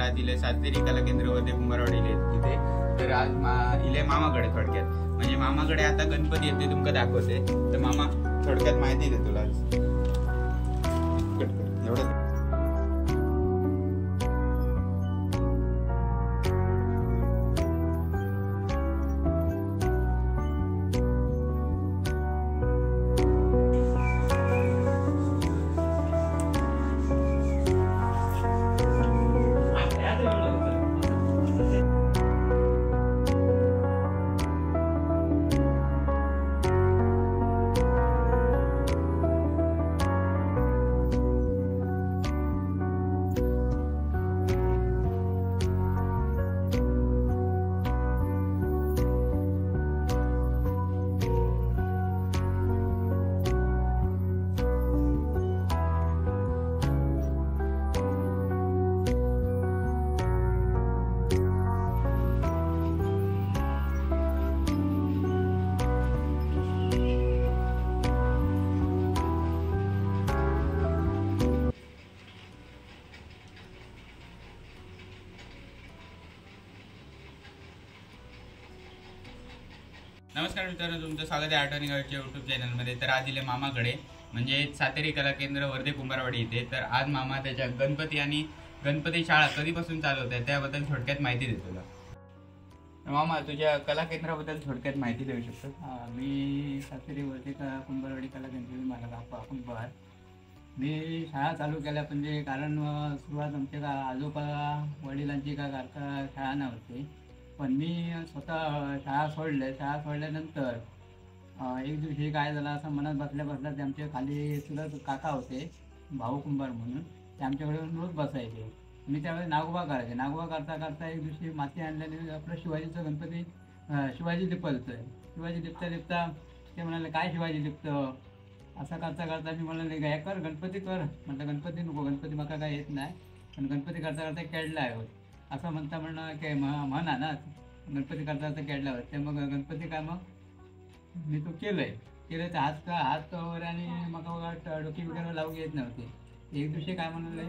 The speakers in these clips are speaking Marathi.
आज इले सातेरी कला केंद्रामध्ये कुंभारवाडीले तिथे तर आज इले मामाकडे थोडक्यात म्हणजे मामाकडे आता गणपती येते तुमका दाखवते तर मामा थोडक्यात माहिती दे तुला आज एवढं नमस्कार मित्रांनो, तुमचं स्वागत आहे आठवणी गावच्या यूट्यूब चॅनलमध्ये। तर आज इले मामाकडे म्हणजे सातेरी कला केंद्र वर्धे कुंभारवाडी इथे तर आज मामा त्याच्या गणपती आणि गणपती शाळा कधीपासून चालू होत्या त्याबद्दल थोडक्यात माहिती देतो तुला। मामा तुझ्या कला केंद्राबद्दल थोडक्यात माहिती देऊ शकतो? मी सातेरी वर्धे कुंभारवाडी कला केंद्र मला आपण बघा मी शाळा चालू केल्या म्हणजे कारण सुरुवात आमच्या का आजोबा वडिलांची का कारका शाळा नव्हती, पण मी स्वतः शाळा सोडल्यानंतर एक दिवशी काय झालं असं मनात बसल्या ते आमच्या खाली चुलत काका होते भाऊ कुंभार म्हणून, ते आमच्याकडे रोज बसायचे। मी त्यावेळेस नागोबा करायचे। नागोबा करता एक दिवशी माती आणल्याने आपलं शिवाजीचं गणपती शिवाजी लिपलतं। शिवाजी लिपता ते म्हणाले काय शिवाजी लिपतं असं करता मी म्हणाले काय कर गणपती कर म्हटलं। गणपती नको, गणपती मला काय येत नाही, पण गणपती करता केडला आहे असं म्हणणं काय म्हणा ना, गणपती करता केडला होत ते मग गणपती काय मग मी तो केलं तर हात वगैरे आणि मग डोकी वगैरे लावू येत नव्हते। एक दिवशी काय म्हणाले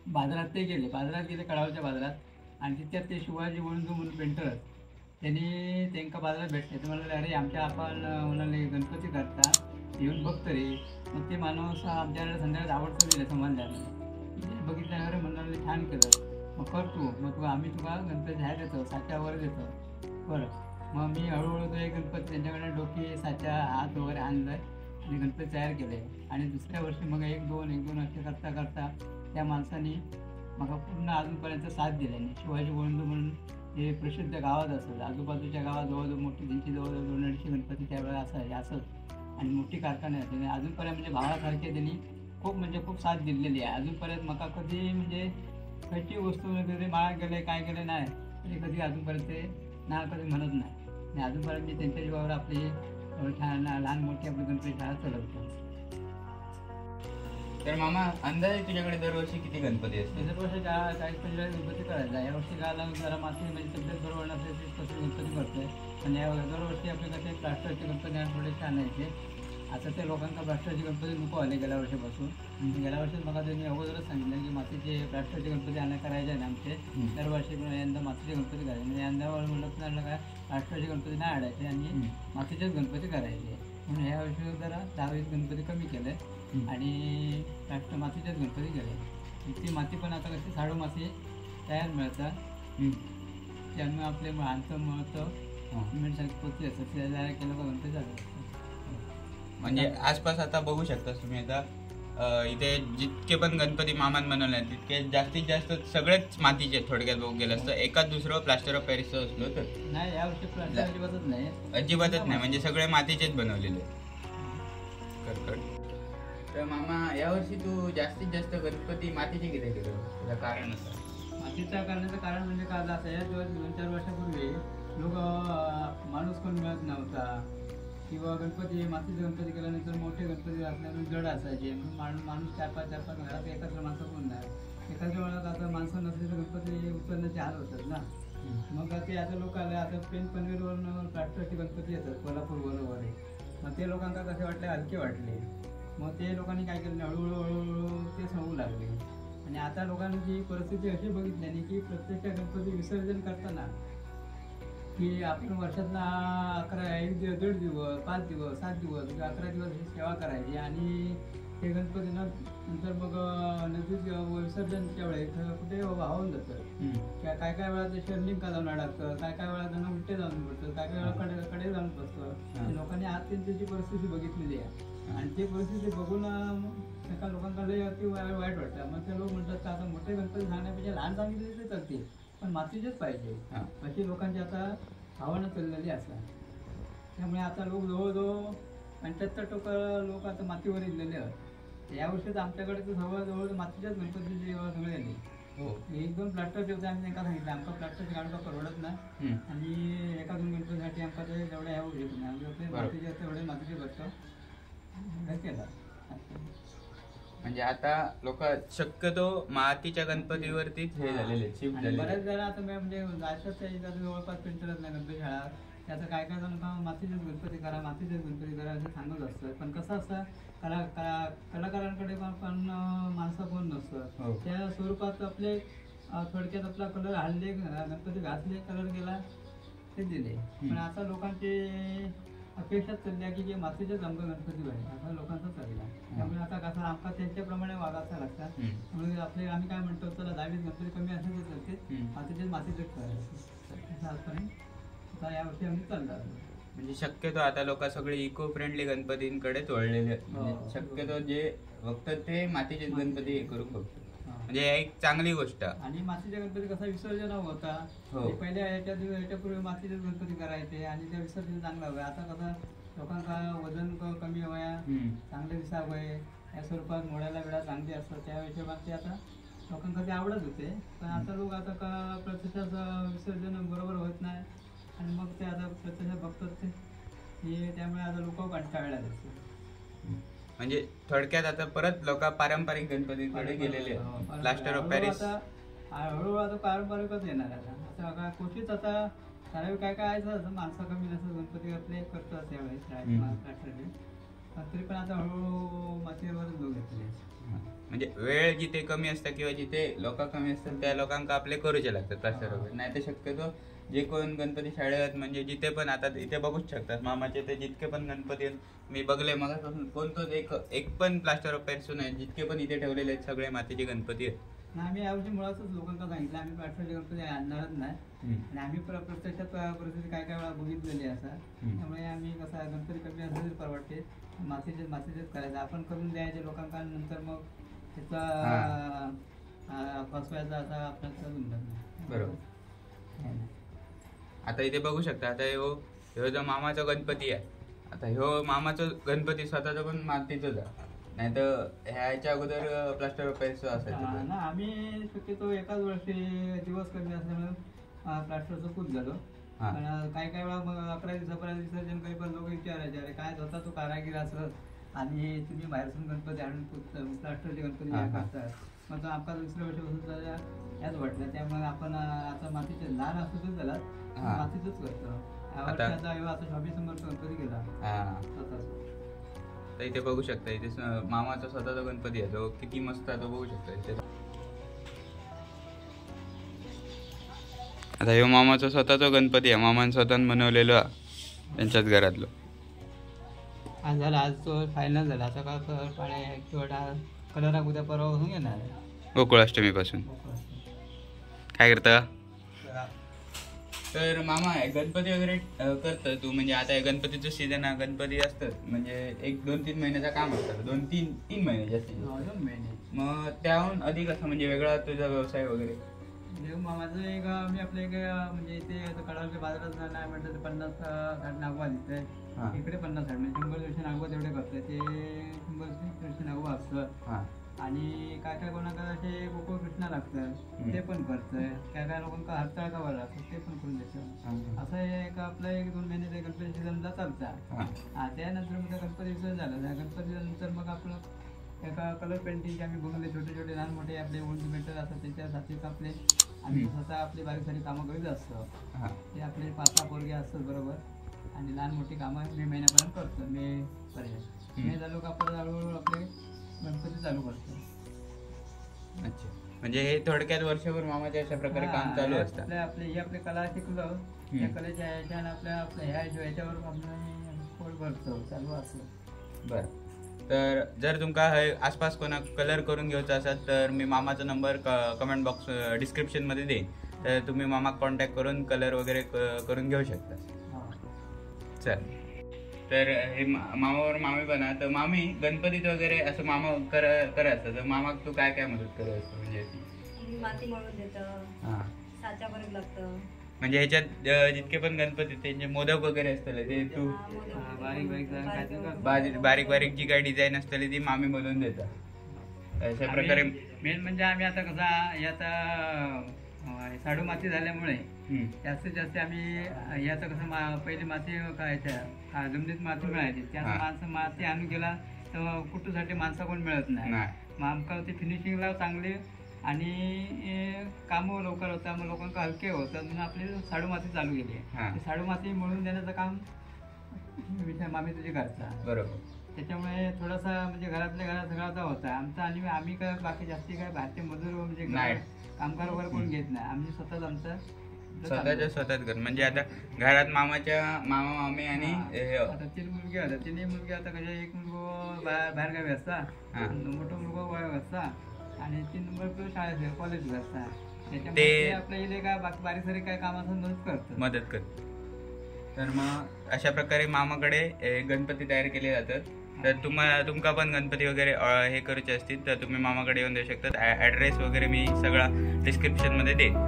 बाजारात गेले कळावच्या बाजारात, आणि तिच्यात ते शिवाजी म्हणून पेंटर त्यांनी त्यांना बाजारात भेटले ते म्हणाले अरे आमच्या आपण म्हणाले गणपती करता येऊन बघ तरी। मग ते माणूस आमच्याकडे संध्याकाळी आवडतं दिलं समजल्यानं बघितल्यावर म्हणाले छान केलं मग कर तू, मग आम्ही तुला गणपती ह्या देतो साच्यावर देतो बरं। मग मी हळूहळू तो एक गणपती त्यांच्याकडे डोकी साच्या हात वगैरे आणलं आणि गणपती तयार केले। आणि दुसऱ्या वर्षी मग एक दोन असे करता त्या माणसाने मग पूर्ण अजूनपर्यंत साथ दिल्याने शिवाजी बंधू म्हणून हे प्रसिद्ध गावात असेल, आजूबाजूच्या गावात जवळजवळ मोठी त्यांची जवळजवळ 200 गणपती त्यावेळेला असत आणि मोठी कारखाने असते। अजूनपर्यंत म्हणजे भावासारखे त्यांनी खूप साथ दिलेली आहे। अजूनपर्यंत मका कधी म्हणजे खयची वस्तू वगैरे माळा गेले काय केले नाही तरी कधी अजूनपर्यंत ते ना कधी म्हणत नाही, आणि अजूनपर्यंत मी त्यांच्या जीवावर आपली लहान मोठी आपली गणपती शाळा चालवतो। तर मामा अंदाजे तुझ्याकडे दरवर्षी किती गणपती असते? दरवर्षी 40-45 गणपती करायचा। यावर्षी गाला जरा माती म्हणजे तब्येत बरोबर नसते तसे गणपती करतोय, आणि दरवर्षी आपले कसे प्लास्टरचे गणपती थोडे छान यायचे। आता ते लोकांना प्लास्टरचे गणपती नको आले गेल्या वर्षीपासून। गेल्या वर्षी मला त्यांनी अगोदरच सांगितलं की मातीचे प्लास्टरचे गणपती करायचे नाही आमचे, दरवर्षी यंदा मातीचे गणपती करायचे, म्हणजे यंदा म्हणलं काय प्लास्टरचे गणपती नाही आणायचे आणि मातीचेच गणपती करायचे। म्हणून ह्या वर्षी जरा 10-20 गणपती कमी केले आणि प्लास्टर मातीचेच गणपती केले। ती माती पण आता कशी साडू माती तयार मिळतात त्यामुळे आपले माणसं मिळतं सिमेंटसारखी पोती असतात ते तयार केलं का गणपती चालू। म्हणजे आसपास आता बघू शकता तुम्ही आता इथे जितके पण गणपती मामान बनवले तितके जास्तीत जास्त सगळेच मातीचे थोडक्यात बघू गेलं असतं। एकाच दुसरं प्लास्टर ऑफ पॅरिस असलो तर नाही, यावर्षी प्लास्टर अजिबातच नाही म्हणजे सगळे मातीचेच बनवलेले। तर मामा यावर्षी तू जास्तीत जास्त गणपती मातीचे किती केलं त्याचं कारण असं? मातीचं करण्याचं कारण म्हणजे काय असं आहे 2-4 वर्षापूर्वी लोक माणूस पण मिळत नव्हता किंवा गणपती मातीचे गणपती केल्यानंतर मोठे गणपती असल्यामुळे जड असायचे, माणूस 4-5 घरात एकत्र माणसं कोण नाही, एखाद्या वेळात आता माणसं नसली तर गणपती उचलण्याचे हाल होतात ना। मग ते आता लोक आले आता पनवेलवरून प्लास्टरचे गणपती येतात कोल्हापूर वगैरे, मग ते लोकांना कसे वाटले हलके वाटले, मग ते लोकांनी काय केलं हळूहळू ते सांगू लागले आणि आता लोकांची परिस्थिती अशी बघितली की प्रत्यक्ष गणपती विसर्जन करताना की आपण वर्षातला 1 दिवस 5 दिवस 7 दिवस 11 दिवस ही सेवा करायची आणि ते गणपती नंतर मग नदीत विसर्जनच्या वेळेस कुठे वाहून जातं. काय काय वेळा ते शर्लिंग का जाऊन अडकतं, काय काय वेळा त्यांना उलटे जाऊन पडतं, काय काय वेळा कडे जाऊन बसतं. लोकांनी आज त्यांची परिस्थिती बघितलेली आहे आणि ती परिस्थिती बघून एका लोकांकडे अति वाईट वाटतं. मग ते लोक म्हणतात का आता मोठे गणपती सांगण्यापेक्षा लहान सांगितले ते चालतील पण मातीचेच पाहिजे अशी लोकांची आता भावना चाललेली असतात. त्यामुळे आता लोक जवळजवळ 75% लोक आता मातीवर येलेले आहेत. यावर्षी तर आमच्याकडे तर जवळ मातीच्याच गणपतीची सगळे आली. 1-2 प्लास्टरचे होते. आम्ही एका सांगितलं आमका प्लास्टरचे काढून का परवडत नाही आणि 1-2 गणपतीसाठी आमका ते जेवढे ह्या होऊ शकत नाही. आम्ही मातीचे तेवढे मातीचे करतो केला. म्हणजे आता लोक शक्यतो मातीच्या गणपतीवरतीच हे झालेले शिफ्ट झाले. बऱ्याच जण आता म्हणजे जायचं जवळपास पेंटरच नाही गणपती शाळा त्याचं काय काय जण मातीचेच गणपती करा मातीचेच गणपती करा असं सांगत असतं. पण कसं असतं कलाकारांकडे पण माणसं कोण नसतं. त्या स्वरूपात आपले थोडक्यात आपला कलर हल्ले गणपती घातले कलर गेला ते दिले. पण आता लोकांची अपेक्षा चालल्या की जे मातीचेच आमचा गणपती पाहिजे असा लोकांचा चालला. त्यामुळे आता कसं आमका त्यांच्याप्रमाणे वागायचं लागतात. म्हणून आपले आम्ही काय म्हणतो चला 10-20 गणपती कमी असेल तर चालते मातीचेच करायचं आता यावर्षी आम्ही चालतात. म्हणजे शक्यतो आता लोक सगळे इको फ्रेंडली गणपतींकडे वळलेले आहेत. शक्यतो जे फक्त ते मातीचे गणपती हे करून बघतो. म्हणजे एक चांगली गोष्ट. आणि मातीचे गणपती कसा विसर्जन होता पहिल्या याच्यापूर्वी मातीचे गणपती करायचे आणि त्या विसर्जन चांगला हवं. आता कसं लोकांचा वजन कमी हवया चांगले दिसावं या स्वरूपात मोडायला वेळा चांगली असतात त्या हिशोबात ते आता लोकांना ते आवडत होते. पण आता लोक आता का प्रत्यक्षात विसर्जन बरोबर होत नाही आणि मग ते आता प्रत्यक्षात बघतात ते त्यामुळे आता लोक कंटाळले असतात. म्हणजे थोडक्यात आता परत लोक पारंपरिक गणपतीकडे गेलेले प्लास्टर ऑफ पॅरिस हळूहळू आता पारंपरिकच येणार आता कोशिश आता ठराविक काय काय आहे माणसं कमी जसं गणपती आपले करतात त्यावेळेस प्लास्टरचे तरी पण आता हळूहळू मातीवरच लोक घेतले. म्हणजे वेळ जिथे कमी असतात किंवा जिथे लोक कमी असतात त्या लोकांना आपले करूचे लागतात प्लास्टर ऑफ. नाही तर शक्यतो जे कोण गणपती शाळेत म्हणजे जिथे पण आता इथे बघूच शकतात मामाचे ते जितके पण गणपती मी बघले मगापासून कोणतंच एक पण प्लास्टर ऑफ पॅरिस नाही. जितके पण इथे ठेवलेले आहेत सगळे मातीचे गणपती आहेत. आम्ही यावर्षी मुळातच लोकांना सांगितलं आम्ही प्लास्टरचे गणपती आणणारच नाही आणि आम्ही प्रत्यक्षात परिस्थिती काय काय वेळा बघितलेली असतात. त्यामुळे आम्ही कसा गणपती कमी असेल परवडते मातीचेच करायचं आपण करून द्यायचे लोकांना नंतर मग त्याचा फसवायचा असा आपला चालून जातो. बरोबर. आता इथे बघू शकता आता ह्यो जो मामाचा गणपती आहे आता ह्यो मामाचा गणपती स्वतःचा पण मातीचाच आहे. नाही तर ह्याच्या अगोदर प्लास्टर ऑफ पॅरिस असायचं ना. आम्ही शक्यतो एकाच वर्षी दिवस कमी असल्यामुळे प्लास्टरचं खूप झालो. पण काही काही वेळा मग 11 दिवसापर्यंत विसर्जन काही पण लोक विचारायचे अरे काय होता तो कारागीर असत आणि तुम्ही बाहेरसून गणपती आणून प्लास्टरचे गणपती करतात. मग आमका दुसऱ्या वर्षापासून याच वाटलं. त्यामुळे आपण आता मातीचे लहान असतो तर त्याला मातीचंच करतो. आता 26 नंबरचा गणपती गेला स्वतःच. तर इथे बघू शकता इथे मामाचा स्वतःचा गणपती आहे तो किती मस्त आहे तो बघू शकता इथे. आता ह्यो मामाचा स्वतःचा गणपती आहे मामाने स्वतः बनवलेलं त्यांच्याच घरातलं. आज झाला आज तो फायनल झाला. आता का पाण्या कलर उद्या परवा येणार आहे गोकुळाष्टमी पासून. काय करता तर मामा गणपती वगैरे करतं तू म्हणजे आता गणपतीचं सीझन आहे गणपती असतात म्हणजे 1-2-3 महिन्याचं काम असतं 2-3 महिने जास्तीत 2 महिने. मग त्याहून अधिक असं म्हणजे वेगळा तुझा व्यवसाय वगैरे. माझं एक मी आपल्या एक म्हणजे इथे कडावच्या बाजारात नाही म्हटलं तर 50 झाड नागवा दिसतंय इकडे 50 झाड म्हणजे 100-150 नागवा तेवढे करतंय ते 100-150 नागवा असतं. आणि काय काय कोणाला असे गोकुळ कृष्णा लागतात ते पण करतंय. काय काय लोकांना हरताळ का वाला असतं ते पण करून देतं. असं एक आपलं 1-2 महिने गणपती सीझनला चालतं. त्यानंतर मग गणपती विसर्जन झालं गणपतीनंतर मग आपलं एका कलर पेंटिंगचे आम्ही बघले छोटे छोटे लहान मोठे आपले ओल्ड असतात त्याच्यासाठी आपले आम्ही स्वतः आपली बारीक सारी कामं करीत असतो. ते आपले 5-6 पोरगे असतात बरोबर आणि लहान मोठी कामं मे महिन्यापर्यंत करतो. मे पर्यंत मे झालो का आपण हळूहळू आपले गणपती चालू करतो. अच्छा. म्हणजे हे थोडक्यात वर्षभर मामाच्या अशा प्रकारे काम चालू असतं. आपली कला शिकलो, त्या कलेच्या ह्याच्यानं आपल्या ह्याच्यावर आपण पोट भरतो चालू असं. बरं, तर जर तुमका आसपास कोणा कलर करून घेऊचा असेल तर मी मामाचा नंबर कमेंट बॉक्स डिस्क्रिप्शनमध्ये देईन, तर तुम्ही मामाक कॉन्टॅक्ट करून कलर वगैरे करून घेऊ शकता. चल, तर हे मामावर मामी बना. तर मामी गणपतीत वगैरे असं मामा करायचं तर मामाक तू काय काय मदत करायचं? म्हणजे माती मळून देतं, साचा भरून लागतं. म्हणजे ह्याच्यात जितके पण गणपती त्यांचे मोदक वगैरे असतले ते तू बारीक बारीक जी काही डिझाईन असतली ती मामी बनवून देतात अशा प्रकारे. मेन म्हणजे आम्ही आता कसं याचा साडू माती झाल्यामुळे जास्तीत जास्त आम्ही याचं कसं पहिली माती खायच्या जमिनीत माती मिळायची, त्या माणसं माती आणून गेला तर कुठूसाठी माणसं कोण मिळत नाही. मग आमका ते फिनिशिंगला चांगले आणि काम लवकर होतं, मग लोकांना हलके होतं म्हणून आपली साडू माती चालू केली. साडू माती म्हणून देण्याचं काम मामी तुझी करता. बरोबर. त्याच्यामुळे थोडासा म्हणजे घरातल्या घरात सगळा होता आमचा. आणि आम्ही काय बाकी जास्ती काय बाहेरचे मजूर म्हणजे कामगार वगैरे कोण घेत नाही, आम्ही स्वतःच आमचं स्वतःच कर. म्हणजे आता घरात मामा मामी आणि आता 3 मुलगी होत्या, 3 मुलगी आता कशा एक मुलगा बाहेर गावी असता, मोठा मुलगा गोव्यात असता आणि 3 नंबर शाळेत कॉलेज असता. त्याच्यामुळे आपल्या इथे काय बाकी बारीक सारी काय कामाचं मदत करत. तर मग अशा प्रकारे मामाकडे गणपती तयार केले जातात. तर तुमका पण गणपती वगैरे हे करूचे असतील तर तुम्ही मामाकडे येऊन देऊ शकतात. ॲड्रेस वगैरे मी सगळा डिस्क्रिप्शनमध्ये देईन.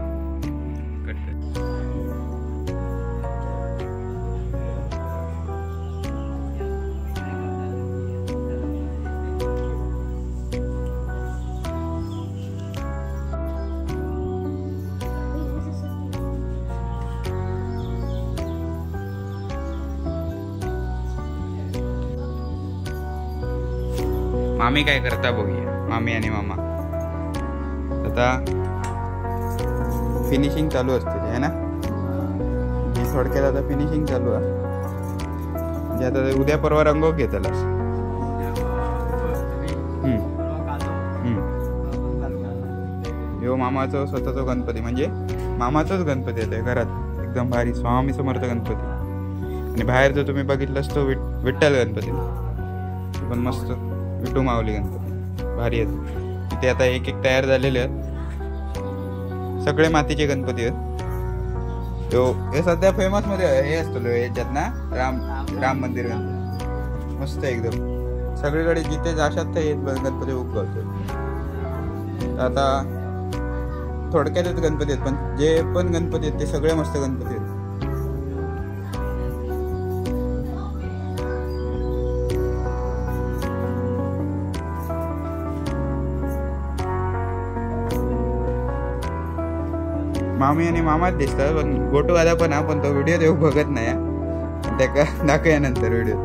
मामी काय करता बघूया. मामी आणि मामा आता फिनिशिंग चालू असते है ना, थोडक्यात आता फिनिशिंग चालू आहे. म्हणजे आता उद्या परवा रंगोक घेतला. यो मामाचं स्वतःचा गणपती, म्हणजे मामाचाच गणपती येतोय घरात एकदम भारी स्वामी समर्थ गणपती. आणि बाहेर जर तुम्ही बघितलंस तो विठ्ठल गणपती पण मस्त विठू माऊली गणपती भारी आहेत. इथे आता एक एक तयार झालेले आहेत, सगळे मातीचे गणपती आहेत. हे सध्या फेमस मध्ये हे असतो याच्यात ना, राम मंदिर गणपती मस्त एकदम सगळीकडे जिथे जाशात ते गणपती उगवतो. आता थोडक्यातच गणपती आहेत, पण जे पण गणपती आहेत ते सगळे मस्त गणपती आहेत. मामी आणि मामाच दिसतात, पण गोटू दादा पण हा, पण तो व्हिडिओ देऊ बघत नाही. त्या दाखवूया नंतर व्हिडिओ.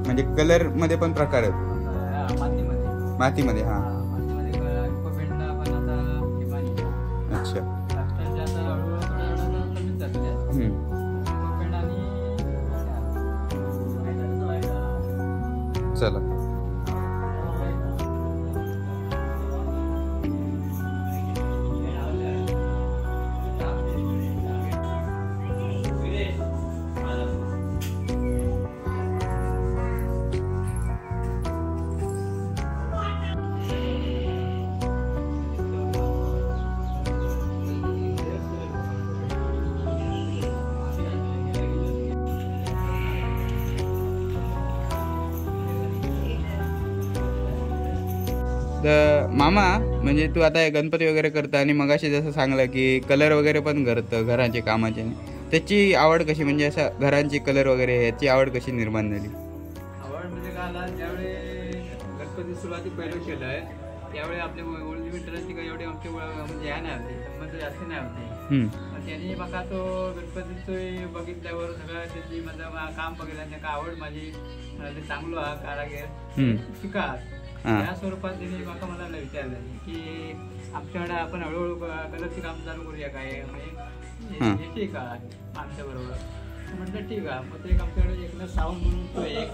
म्हणजे कलर मध्ये पण प्रकार आहेत मातीमध्ये. हा अच्छा. चला तर मामा, म्हणजे तू आता गणपती वगैरे करता आणि मगाशी जसं सांगलं की कलर वगैरे पण करतं घराचे कामाचे, त्याची आवड कशी, म्हणजे असं घरांची कलर वगैरे याची आवड कशी निर्माण झाली? आवड म्हणजे काय, ज्यावेळी गणपती सुरुवाती पहिलं केलं आहे त्यावेळी आपल्या ओळखी मित्रांची काही एवढी आमची म्हणजे ह्या नाही होती, संबंध जास्त नाही होते. त्यांनी बघा तो गणपतीचं बघितल्यावर सगळं त्यांची माझं काम बघितलं, त्यांना आवड माझी चांगलो हा कारागीर शिका या स्वरूपात त्यांनी मला विचारलं की आमच्याकडे आपण हळूहळू कलरचे काम चालू करूया काय, म्हणजे येते का आमच्या बरोबर. म्हटलं ठीक आहे. मग ते एक आमच्याकडे एकनाथ सावंत म्हणून तो एक,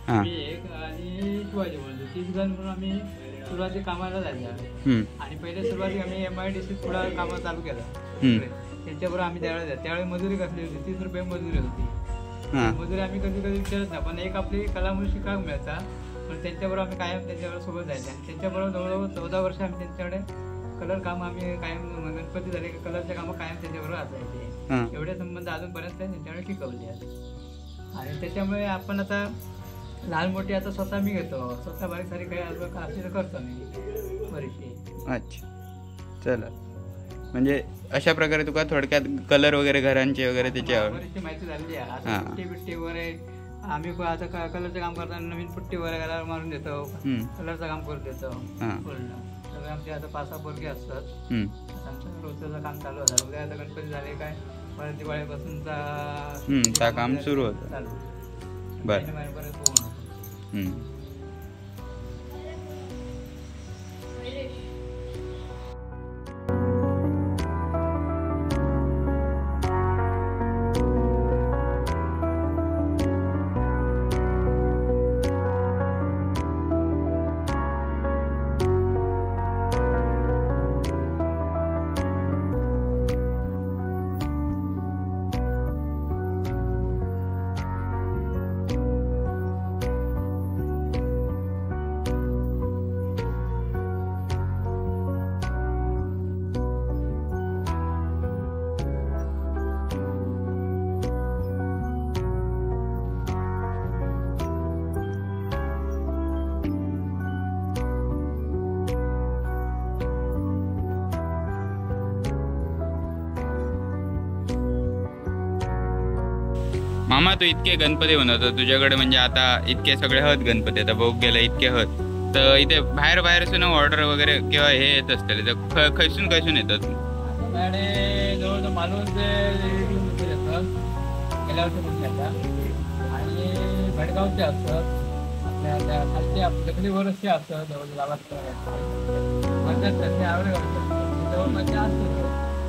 हा. मी एक आणि शिवाजी बोलतो 3 जण म्हणून आम्ही सुरुवाती कामाला जायचं. हम्म. आणि पहिले सुरुवाती आम्ही MIDC थोडा कामं चालू केलं. त्यांच्याबरोबर आम्ही त्यावेळी मजुरी कसली होती, 30 रुपये मजुरी होती. हा. मजुरी आम्ही कधी कधी विचारत नाही, पण एक आपली कलामुळे शिकायला मिळायचा. पण त्यांच्याबरोबर आम्ही कायम त्यांच्याबरोबर सोबत जायचं आणि त्यांच्याबरोबर जवळजवळ 14 वर्ष आम्ही त्यांच्याकडे कलर काम आम्ही कायम गणपती झाले की कलरचे कामं कायम त्यांच्याबरोबर असायचे. एवढे संबंध अजूनपर्यंत त्यांच्याकडे टिकवले आहेत. आणि त्याच्यामुळे आपण आता लहान मोठी आता स्वतः मी घेतो, स्वतः बारीक सारी काही असेल करतो मी बरीचशी. अच्छा, चला. म्हणजे अशा प्रकारे तुका थोडक्यात कलर वगैरे घरांचे वगैरे त्याच्यावर बरीचशी माहिती झाली आहे. आता पुट्टी बिट्टी वगैरे आम्ही आता कलरचं काम करताना नवीन पुट्टी वगैरे कलर मारून देतो, कलरचं काम करून देतो पूर्ण. सगळे आमचे आता 5-6 पोरगे असतात. आमचं रोजचं काम चालू होतं. उद्या आता गणपती झाले काय परत दिवाळीपासूनचा काम सुरू होतं. चालू बरं. मामा, तू इतके गणपती बनवतो, तुझ्याकडे म्हणजे आता इतके सगळे हत गणपती, आता बघ गेला इतके हत, तर इथे बाहेर ऑर्डर वगैरे किंवा हे येत असते, तर खैसून येतात? जवळजवळ मालवणचे गेल्या वर्षी म्हणून येतात आणि भडगावचे असतात, आपल्या खालचे दखली वरसचे असतात, जवळजवळ गावात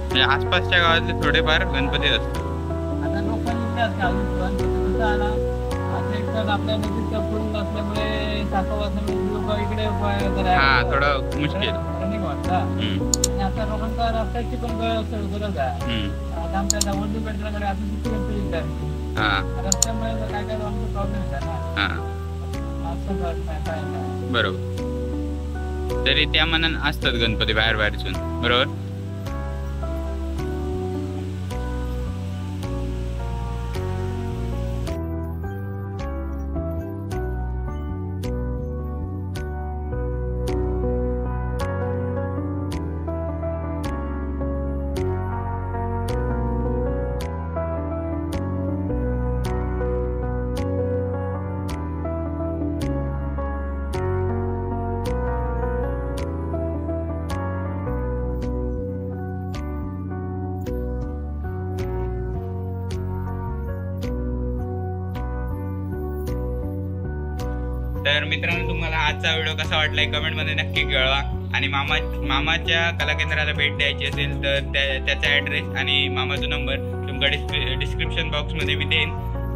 म्हणजे आसपासच्या गावातले थोडेफार गणपती असतात. आता लोकांनी आला आता एक तर आपल्या नदीचा पूल असल्यामुळे लोक इकडे थोडं मुश्किल रनिंग वाटतं. आणि आता लोकांचा रस्त्याची पण गरज आहे. आता आमच्या जवळजवळ पेट्रोलकडे आता किती गणपती आहे, रस्त्यामुळे काय काय आमचा प्रॉब्लेम आहे ना. बरोबर. तरी त्या मनान असतात गणपती बाहेरसून, बरोबर. तर मित्रांनो, तुम्हाला आजचा व्हिडिओ कसा वाटलाय कमेंटमध्ये नक्की कळवा. आणि मामाच्या कला केंद्राला भेट द्यायची असेल तर त्याचा ॲड्रेस आणि मामाचा नंबर तुमका डिस्क्रिप्शन बॉक्समध्ये मी देईन.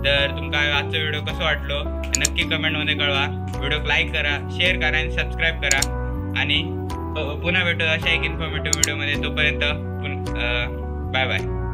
तर तुमका आजचा व्हिडिओ कसं वाटलो नक्की कमेंटमध्ये कळवा. व्हिडिओ लाईक करा, शेअर करा आणि सबस्क्राईब करा. आणि पुन्हा भेटू अशा एक इन्फॉर्मेटिव्ह व्हिडिओमध्ये. तोपर्यंत बाय बाय.